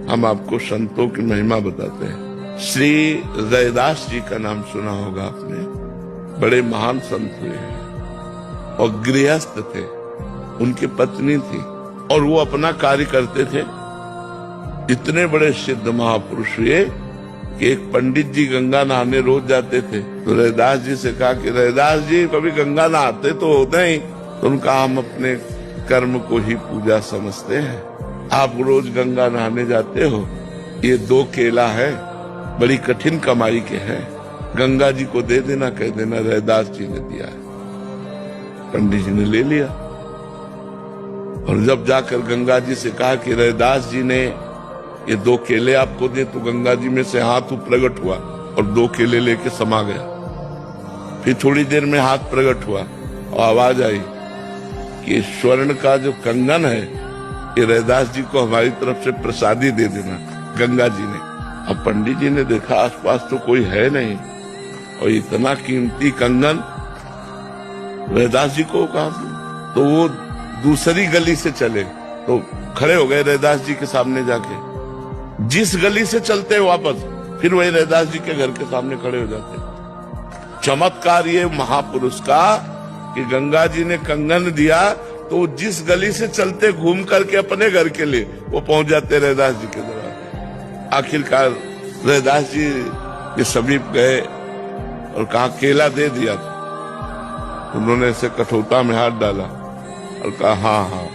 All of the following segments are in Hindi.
हम आपको संतों की महिमा बताते हैं। श्री रैदास जी का नाम सुना होगा आपने, बड़े महान संत हुए हैं और गृहस्थ थे, उनकी पत्नी थी और वो अपना कार्य करते थे। इतने बड़े सिद्ध महापुरुष हुए कि एक पंडित जी गंगा नहाने रोज जाते थे, तो रैदास जी से कहा कि रैदास जी कभी गंगा नहाते तो होते ही, तो उनका हम अपने कर्म को ही पूजा समझते हैं, आप रोज गंगा नहाने जाते हो, ये 2 केला है, बड़ी कठिन कमाई के हैं, गंगा जी को दे देना, कह देना रैदास जी ने दिया है। पंडित जी ने ले लिया और जब जाकर गंगा जी से कहा कि रैदास जी ने ये 2 केले आपको दे, तो गंगा जी में से हाथ प्रकट हुआ और 2 केले लेके समा गया। फिर थोड़ी देर में हाथ प्रकट हुआ और आवाज आई कि स्वर्ण का जो कंगन है ये रैदास जी को हमारी तरफ से प्रसादी दे देना, गंगा जी ने। अब पंडित जी ने देखा आसपास तो कोई है नहीं और इतना कीमती कंगन रैदास जी को कहा, तो वो दूसरी गली से चले, तो खड़े हो गए रैदास जी के सामने जाके। जिस गली से चलते वापस फिर वही रैदास जी के घर के सामने खड़े हो जाते। चमत्कार ये महापुरुष का कि गंगा जी ने कंगन दिया तो जिस गली से चलते घूम करके अपने घर के लिए वो पहुंच जाते रैदास जी के दरबार। आखिरकार रैदास जी के समीप गए और कहा केला दे दिया था। उन्होंने ऐसे कठौता में हाथ डाला और कहा हाँ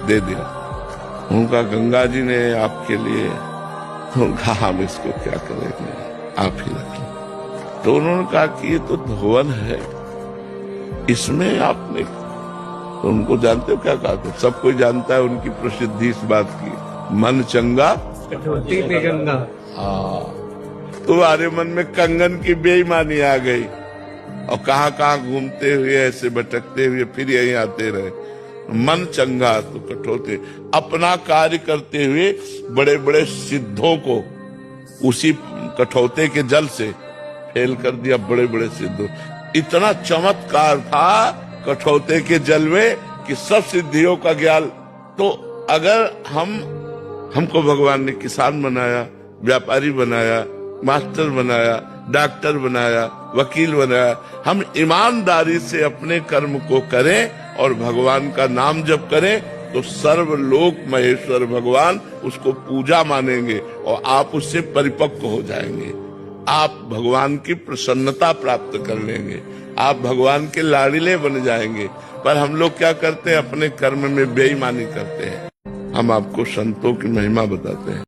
दे दिया। उनका गंगा जी ने आपके लिए, तो कहा हम इसको क्या करेंगे, आप ही रखें। तो उन्होंने कहा कि ये तो धोवन है, इसमें आपने, तो उनको जानते हो क्या कहा था, सब कोई जानता है उनकी प्रसिद्धि इस बात की, मन चंगा कठौती पे गंगा। हाँ, तुम्हारे मन में कंगन की बेईमानी आ गई और कहाँ घूमते हुए ऐसे भटकते हुए फिर यहीं आते रहे। मन चंगा तो कठौते, अपना कार्य करते हुए बड़े बड़े सिद्धों को उसी कठौते के जल से फेल कर दिया, बड़े बड़े सिद्धों। इतना चमत्कार था कठौते के जल में कि सब सिद्धियों का ज्ञान। तो अगर हमको भगवान ने किसान बनाया, व्यापारी बनाया, मास्टर बनाया, डॉक्टर बनाया, वकील बनाया, हम ईमानदारी से अपने कर्म को करें और भगवान का नाम जप करें तो सर्वलोक महेश्वर भगवान उसको पूजा मानेंगे और आप उससे परिपक्व हो जाएंगे। आप भगवान की प्रसन्नता प्राप्त कर लेंगे, आप भगवान के लाड़िले बन जाएंगे। पर हम लोग क्या करते हैं, अपने कर्म में बेईमानी करते हैं। हम आपको संतों की महिमा बताते हैं।